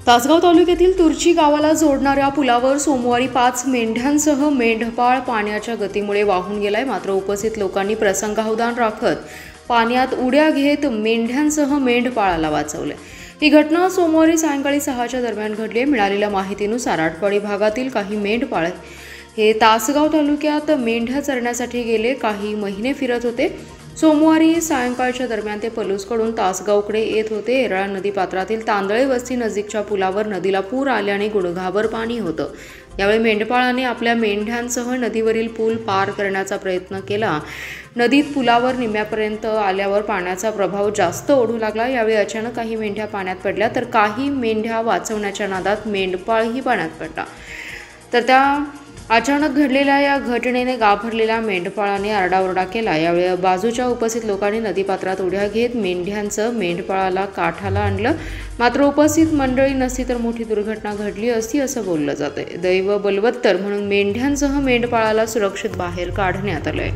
तासगाव तालुक्यातील तुर्ची गावाला जोडणाऱ्या पुलावर सोमवारी 5 मेंढ्यांसह मेंढपाळ पाण्याच्या गतीमुळे वाहून गेलाय। मात्र उपस्थित लोकांनी प्रसंगावधान राखत पाण्यात उड्या घेत मेंढ्यांसह मेंढपाळाला वाचवले। ही घटना सोमवारी सायंकाळी 6च्या दरम्यान घडली। मिळालेल्या माहितीनुसार आटपाडी भागातील काही मेंढपाळ हे तासगाव तालुक्यात मेंढ्या चरण्यासाठी गेले काही महिने फिरत होते। सोमवारी सायंकाळच्या दरम्यान ते पलूसकडून तासगावकडे येत होते। येरळा नदी पात्रातील तांदळे वस्ती नजीकच्या पुलावर नदीला पूर आल्याने गुडघाभर पाणी होतं। यावेळी मेंढपाळाने आपल्या मेंढ्यांसह नदीवरील पूल पार करण्याचा प्रयत्न केला। नदीत पुलावर निम्म्यापर्यंत आल्यावर पाण्याचा प्रभाव जास्त ओढू लागला। यावेळी अचानक काही मेंढ्या पाण्यात पडल्या तर काही मेंढ्या वाचवण्याच्या नादात मेंढपाळही पाण्यात पडला। तर त्या अचानक घडलेल्या या घटनेने घाबरलेल्या मेंढपाळाने आरडाओरडा केला। यावेळी बाजूच्या उपस्थित लोकांनी नदीपात्रात उड्या घेत मेंढ्यांचं मेंढपाळाला काठाला आणलं। मात्र उपस्थित मंडळी नसती तर मोठी दुर्घटना घडली असती असं बोललं जातंय। दैव बलवत्तर म्हणून मेंढ्यांसह मेंढपाळाला सुरक्षित बाहेर काढण्यात आलंय।